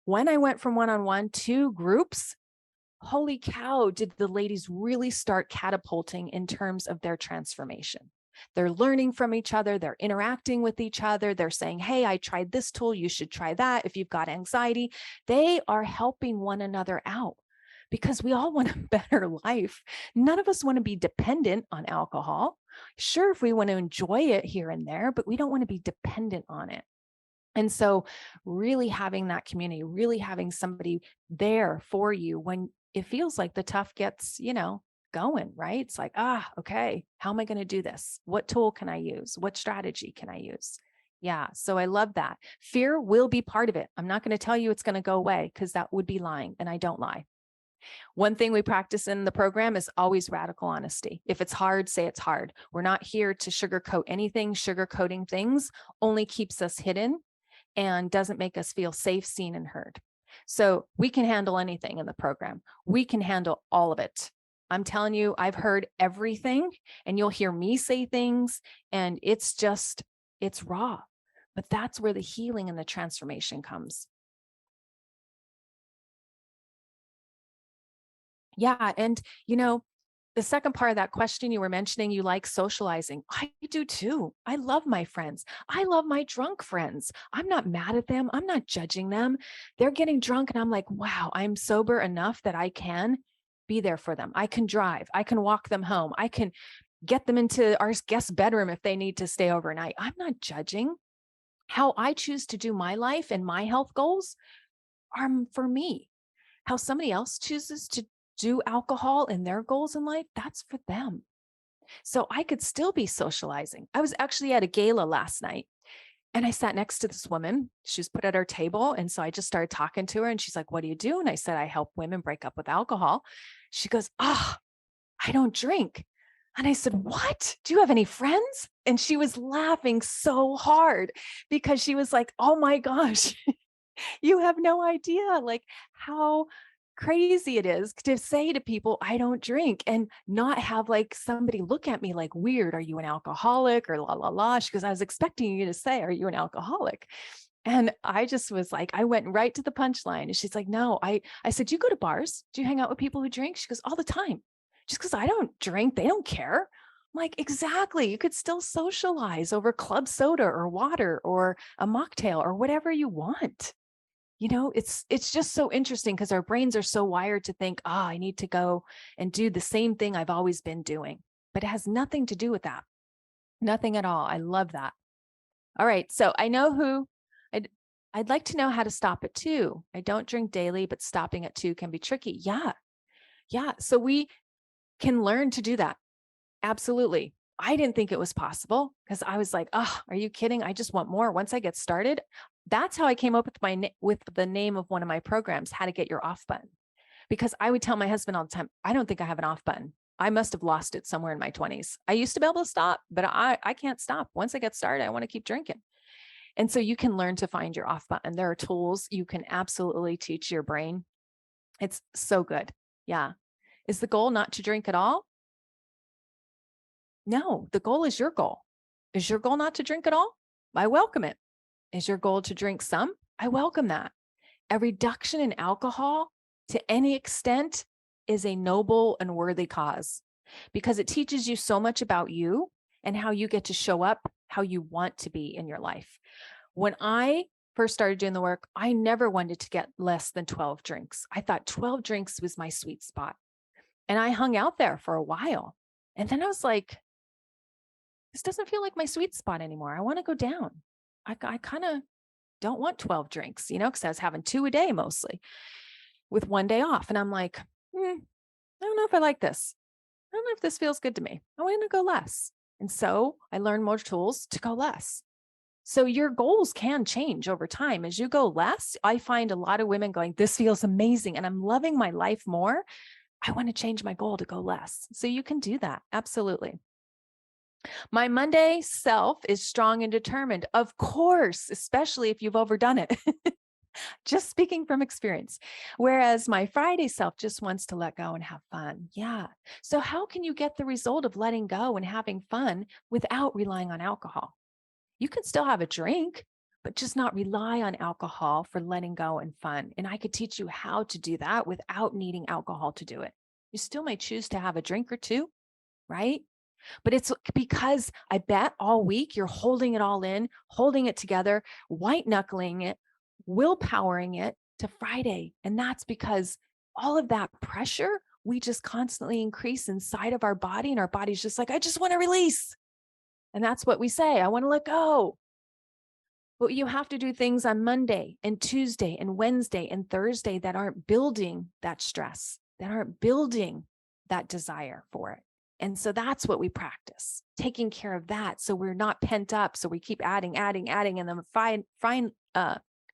when I went from one-on-one to groups, holy cow, did the ladies really start catapulting in terms of their transformation. They're learning from each other. They're interacting with each other. They're saying, hey, I tried this tool. You should try that. If you've got anxiety, they are helping one another out, because we all want a better life. None of us want to be dependent on alcohol. Sure, if we want to enjoy it here and there, but we don't want to be dependent on it. And so really having that community, really having somebody there for you when it feels like the tough gets, going, right? It's like, okay, how am I going to do this? What tool can I use? What strategy can I use? Yeah. So I love that. Fear will be part of it. I'm not going to tell you it's going to go away, because that would be lying, and I don't lie. One thing we practice in the program is always radical honesty. If it's hard, say it's hard. We're not here to sugarcoat anything. Sugarcoating things only keeps us hidden and doesn't make us feel safe, seen, and heard. So we can handle anything in the program. We can handle all of it. I'm telling you, I've heard everything, and you'll hear me say things, and it's raw. But that's where the healing and the transformation comes. Yeah. And, the second part of that question, you were mentioning you like socializing. I do too. I love my friends. I love my drunk friends. I'm not mad at them. I'm not judging them. They're getting drunk, and I'm like, wow, I'm sober enough that I can be there for them. I can drive. I can walk them home. I can get them into our guest bedroom if they need to stay overnight. I'm not judging. How I choose to do my life and my health goals are for me. How somebody else chooses to do alcohol and their goals in life, that's for them. So I could still be socializing. I was actually at a gala last night, and I sat next to this woman. She was put at our table. And so I just started talking to her, and she's like, what do you do? And I said, I help women break up with alcohol. She goes, I don't drink. And I said, what? Do you have any friends? And she was laughing so hard, because she was like, oh my gosh, you have no idea like how crazy it is to say to people, I don't drink, and not have like somebody look at me like weird. Are you an alcoholic, or la, la, la? She goes, I was expecting you to say, are you an alcoholic? And I just was like, I went right to the punchline. And she's like, no, I said, do you go to bars? Do you hang out with people who drink? She goes, all the time. Just because I don't drink, they don't care. I'm like, exactly. You could still socialize over club soda or water or a mocktail or whatever you want. It's just so interesting, because our brains are so wired to think, I need to go and do the same thing I've always been doing. But it has nothing to do with that. Nothing at all. I love that. All right. So I know who I'd like to know how to stop at 2. I don't drink daily, but stopping at 2 can be tricky. Yeah. Yeah. So we can learn to do that. Absolutely. I didn't think it was possible, because I was like, are you kidding? I just want more. Once I get started, that's how I came up with the name of one of my programs, How to Get Your Off Button. Because I would tell my husband all the time, I don't think I have an off button. I must have lost it somewhere in my 20s. I used to be able to stop, but I can't stop. Once I get started, I want to keep drinking. And so you can learn to find your off button. There are tools you can absolutely teach your brain. It's so good. Yeah. Is the goal not to drink at all? No, the goal is your goal. Is your goal not to drink at all? I welcome it. Is your goal to drink some? I welcome that. A reduction in alcohol to any extent is a noble and worthy cause because it teaches you so much about you and how you get to show up how you want to be in your life. When I first started doing the work, I never wanted to get less than 12 drinks. I thought 12 drinks was my sweet spot. And I hung out there for a while. And then I was like, this doesn't feel like my sweet spot anymore. I want to go down. I kind of don't want 12 drinks, because I was having 2 a day mostly with 1 day off. And I'm like, I don't know if I like this. I don't know if this feels good to me. I want to go less. And so I learned more tools to go less. So your goals can change over time. As you go less, I find a lot of women going, this feels amazing and I'm loving my life more. I want to change my goal to go less. So you can do that. Absolutely. My Monday self is strong and determined, of course, especially if you've overdone it. Just speaking from experience. Whereas my Friday self just wants to let go and have fun. Yeah. So how can you get the result of letting go and having fun without relying on alcohol? You can still have a drink, but just not rely on alcohol for letting go and fun. And I could teach you how to do that without needing alcohol to do it. You still may choose to have a drink or two, right? But it's because I bet all week you're holding it all in, holding it together, white knuckling it, willpowering it to Friday. And that's because all of that pressure, we just constantly increase inside of our body. And our body's just like, I just want to release. And that's what we say. I want to let go. But you have to do things on Monday and Tuesday and Wednesday and Thursday that aren't building that stress, that aren't building that desire for it. And so that's what we practice, taking care of that. So we're not pent up. So we keep adding. And then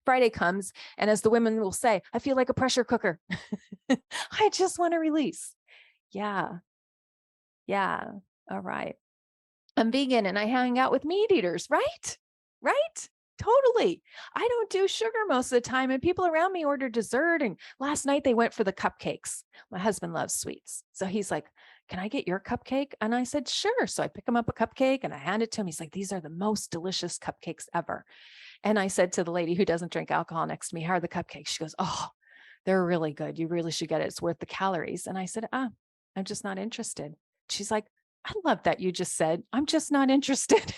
Friday comes. And as the women will say, I feel like a pressure cooker. I just want to release. Yeah. All right. I'm vegan and I hang out with meat eaters, right? Right? Totally. I don't do sugar most of the time. And people around me order dessert. And last night they went for the cupcakes. My husband loves sweets. So he's like, can I get your cupcake? And I said, sure. So I pick him up a cupcake and I hand it to him. He's like, these are the most delicious cupcakes ever. And I said to the lady who doesn't drink alcohol next to me, how are the cupcakes? She goes, oh, they're really good. You really should get it. It's worth the calories. And I said, I'm just not interested. She's like, I love that you just said, I'm just not interested.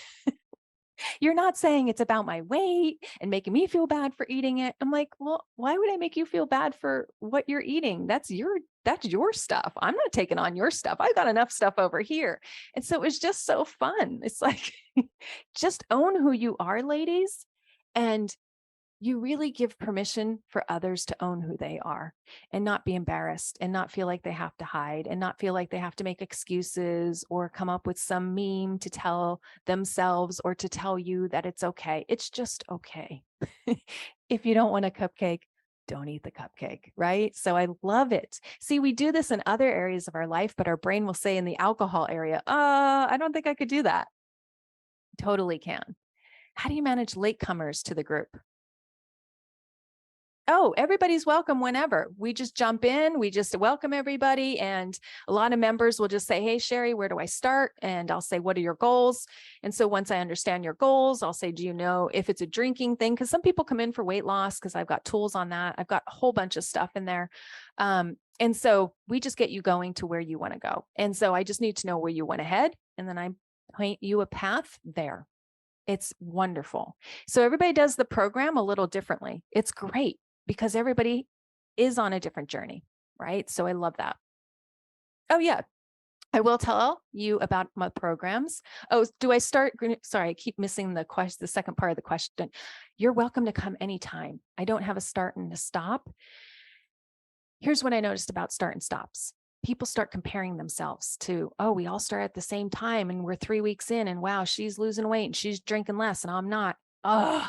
You're not saying it's about my weight and making me feel bad for eating it. I'm like, well, why would I make you feel bad for what you're eating? That's your stuff. I'm not taking on your stuff. I've got enough stuff over here. And so it was just so fun. It's like, just own who you are, ladies. And you really give permission for others to own who they are and not be embarrassed and not feel like they have to hide and not feel like they have to make excuses or come up with some meme to tell themselves or to tell you that it's okay. It's just okay. If you don't want a cupcake, don't eat the cupcake, right? So I love it. See, we do this in other areas of our life, but our brain will say in the alcohol area, I don't think I could do that. Totally can. How do you manage latecomers to the group? Oh, everybody's welcome whenever. We just jump in, we just welcome everybody. And a lot of members will just say, hey, Sherry, where do I start? And I'll say, what are your goals? And so once I understand your goals, I'll say, do you know if it's a drinking thing? Because some people come in for weight loss because I've got tools on that. I've got a whole bunch of stuff in there. And so we just get you going to where you want to go. And so I just need to know where you want to head. And then I point you a path there. It's wonderful. So everybody does the program a little differently. It's great, because everybody is on a different journey, right? So I love that. Oh yeah, I will tell you about my programs. Oh, do I start? Sorry, I keep missing the question, the second part of the question. You're welcome to come anytime. I don't have a start and a stop. Here's what I noticed about start and stops. People start comparing themselves to, oh, we all start at the same time and we're 3 weeks in and wow, she's losing weight and she's drinking less and I'm not. Oh,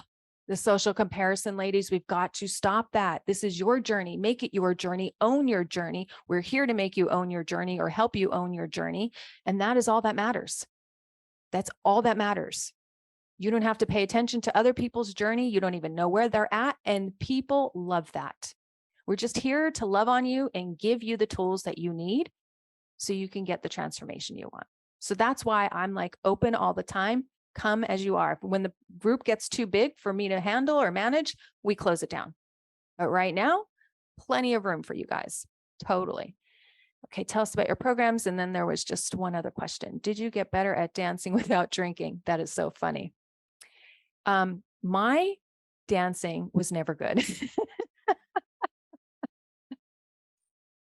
the social comparison, ladies, we've got to stop that. This is your journey. Make it your journey. Own your journey. We're here to make you own your journey or help you own your journey. And that is all that matters. That's all that matters. You don't have to pay attention to other people's journey. You don't even know where they're at. And people love that. We're just here to love on you and give you the tools that you need so you can get the transformation you want. So that's why I'm like open all the time. Come as you are. When the group gets too big for me to handle or manage, we close it down. But right now, plenty of room for you guys. Totally. Okay, tell us about your programs. And then there was just one other question. Did you get better at dancing without drinking? That is so funny. My dancing was never good.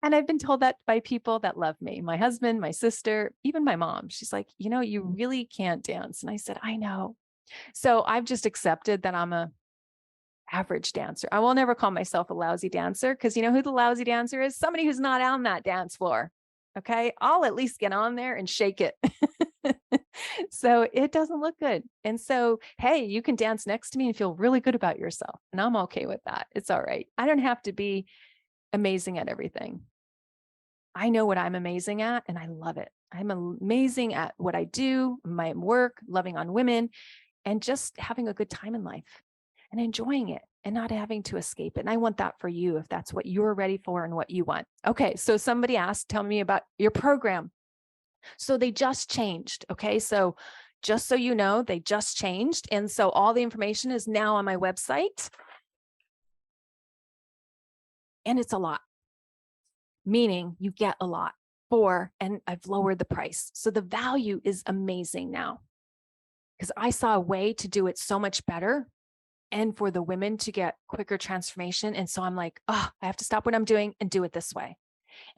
And I've been told that by people that love me, my husband, my sister, even my mom. She's like, you know, you really can't dance. And I said, I know. So I've just accepted that I'm a average dancer. I will never call myself a lousy dancer because you know who the lousy dancer is? Somebody who's not on that dance floor. Okay. I'll at least get on there and shake it. So it doesn't look good. And so, hey, you can dance next to me and feel really good about yourself. And I'm okay with that. It's all right. I don't have to be amazing at everything. I know what I'm amazing at and I love it. I'm amazing at what I do, my work, loving on women, and just having a good time in life and enjoying it and not having to escape it. And I want that for you if that's what you're ready for and what you want. Okay, so somebody asked, tell me about your program. So they just changed. Okay, so just so you know, they just changed. And so all the information is now on my website. And it's a lot, meaning you get a lot for, and I've lowered the price. So the value is amazing now because I saw a way to do it so much better and for the women to get quicker transformation. And so I'm like, oh, I have to stop what I'm doing and do it this way.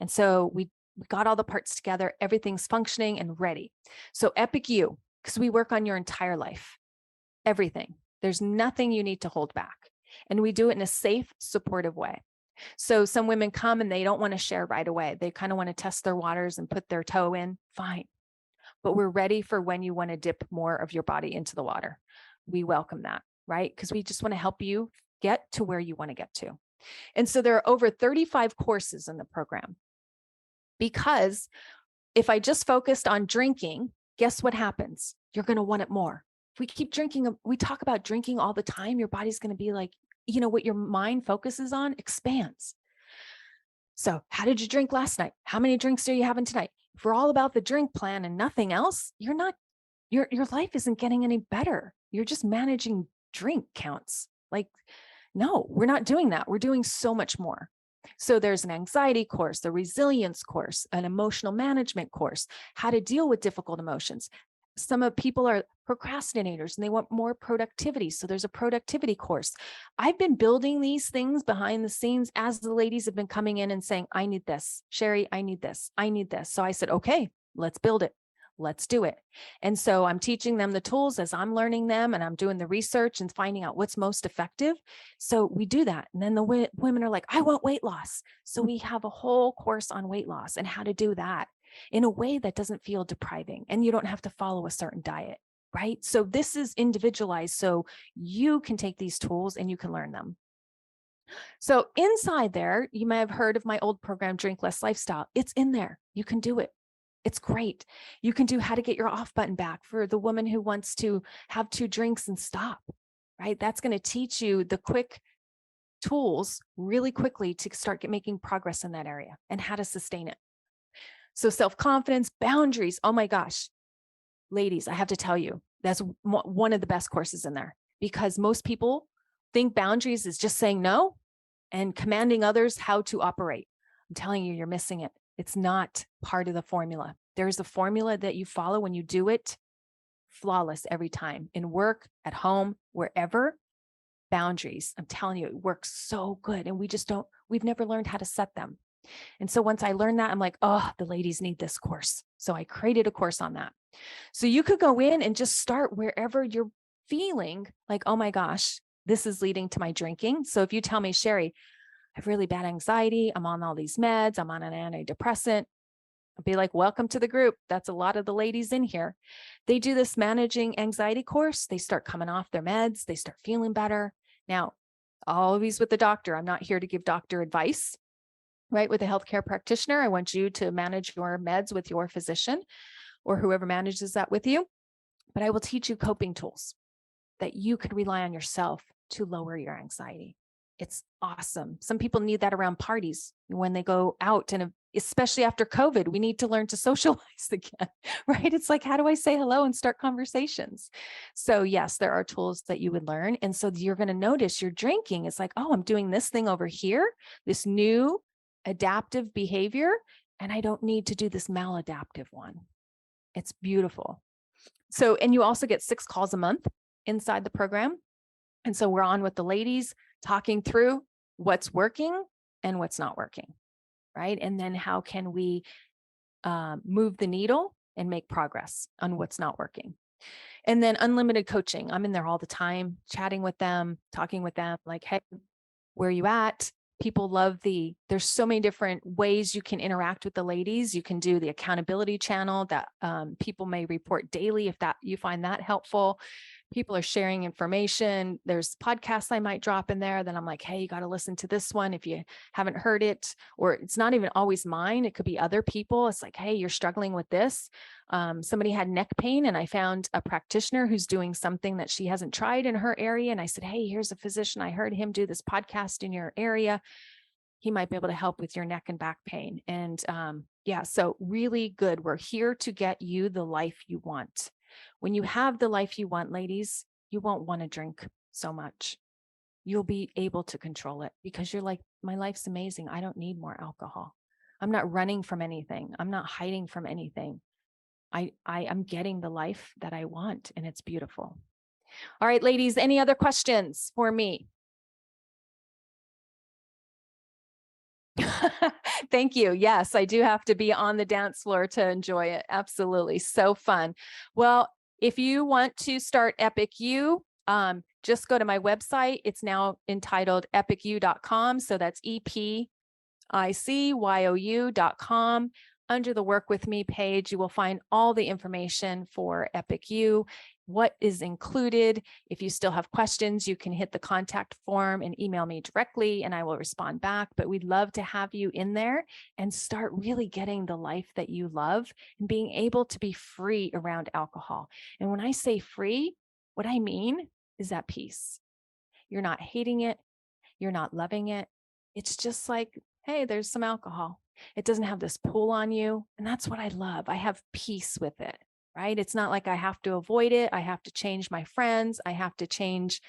And so we got all the parts together. Everything's functioning and ready. So EpicYOU, because we work on your entire life, everything. There's nothing you need to hold back. And we do it in a safe, supportive way. So some women come and they don't want to share right away. They kind of want to test their waters and put their toe in. Fine. But we're ready for when you want to dip more of your body into the water. We welcome that, right? Because we just want to help you get to where you want to get to. And so there are over 35 courses in the program. Because if I just focused on drinking, guess what happens? You're going to want it more. If we keep drinking, we talk about drinking all the time, your body's going to be like, you know, what your mind focuses on expands. So how did you drink last night? How many drinks are you having tonight? If we're all about the drink plan and nothing else, your life isn't getting any better. You're just managing drink counts. Like, no, we're not doing that. We're doing so much more. So there's an anxiety course, a resilience course, an emotional management course, how to deal with difficult emotions. Some of people are procrastinators and they want more productivity. So there's a productivity course. I've been building these things behind the scenes as the ladies have been coming in and saying, I need this. Sherry, I need this. I need this. So I said, okay, let's build it. Let's do it. And so I'm teaching them the tools as I'm learning them and I'm doing the research and finding out what's most effective. So we do that. And then the women are like, I want weight loss. So we have a whole course on weight loss and how to do that in a way that doesn't feel depriving. And you don't have to follow a certain diet, right? So this is individualized. So you can take these tools and you can learn them. So inside there, you may have heard of my old program, Drink Less Lifestyle. It's in there. You can do it. It's great. You can do how to get your off button back for the woman who wants to have 2 drinks and stop, right? That's going to teach you the quick tools really quickly to start making progress in that area and how to sustain it. So self-confidence, boundaries. Oh my gosh, ladies, I have to tell you, that's one of the best courses in there because most people think boundaries is just saying no and commanding others how to operate. I'm telling you, you're missing it. It's not part of the formula. There's a formula that you follow when you do it flawless every time in work, at home, wherever. Boundaries. I'm telling you, it works so good. And we've never learned how to set them. And so once I learned that, I'm like, oh, the ladies need this course. So I created a course on that. So you could go in and just start wherever you're feeling like, oh my gosh, this is leading to my drinking. So if you tell me, Sherry, I have really bad anxiety. I'm on all these meds. I'm on an antidepressant. I'll be like, welcome to the group. That's a lot of the ladies in here. They do this managing anxiety course. They start coming off their meds. They start feeling better. Now, always with the doctor. I'm not here to give doctor advice, right? With a healthcare practitioner, I want you to manage your meds with your physician or whoever manages that with you. But I will teach you coping tools. that you could rely on yourself to lower your anxiety. It's awesome. Some people need that around parties when they go out, and especially after COVID, we need to learn to socialize again, right? It's like, how do I say hello and start conversations? So yes, there are tools that you would learn. And so you're going to notice your drinking. It's like, oh, I'm doing this thing over here, this new adaptive behavior, and I don't need to do this maladaptive one. It's beautiful. So, and you also get 6 calls a month inside the program. And so we're on with the ladies talking through what's working and what's not working, right? And then how can we move the needle and make progress on what's not working. And then unlimited coaching. I'm in there all the time, chatting with them, talking with them, like, hey, where are you at? People love there's so many different ways you can interact with the ladies. You can do the accountability channel that people may report daily if that you find that helpful. People are sharing information. There's podcasts I might drop in there. Then I'm like, hey, you got to listen to this one if you haven't heard it, or it's not even always mine. It could be other people. It's like, hey, you're struggling with this. Somebody had neck pain, and I found a practitioner who's doing something that she hasn't tried in her area. And I said, hey, here's a physician. I heard him do this podcast in your area. He might be able to help with your neck and back pain. And yeah, so really good. We're here to get you the life you want. When you have the life you want, ladies, you won't want to drink so much. You'll be able to control it because you're like, my life's amazing. I don't need more alcohol. I'm not running from anything. I'm not hiding from anything. I am getting the life that I want, and it's beautiful. All right, ladies, any other questions for me? Thank you. Yes, I do have to be on the dance floor to enjoy it. Absolutely. So fun. Well, if you want to start EpicYOU, just go to my website. It's now entitled EpicYOU.com. So that's EpicYOU.com. Under the Work With Me page, you will find all the information for EpicYOU, what is included. If you still have questions, you can hit the contact form and email me directly, and I will respond back. But we'd love to have you in there and start really getting the life that you love and being able to be free around alcohol. And when I say free, what I mean is that peace. You're not hating it. You're not loving it. It's just like, hey, there's some alcohol. It doesn't have this pull on you. And that's what I love. I have peace with it, right? It's not like I have to avoid it. I have to change my friends. I have to change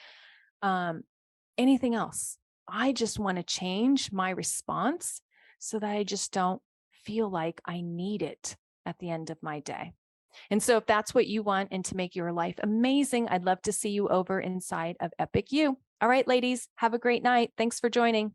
anything else. I just want to change my response so that I just don't feel like I need it at the end of my day. And so if that's what you want and to make your life amazing, I'd love to see you over inside of EpicYOU. All right, ladies, have a great night. Thanks for joining.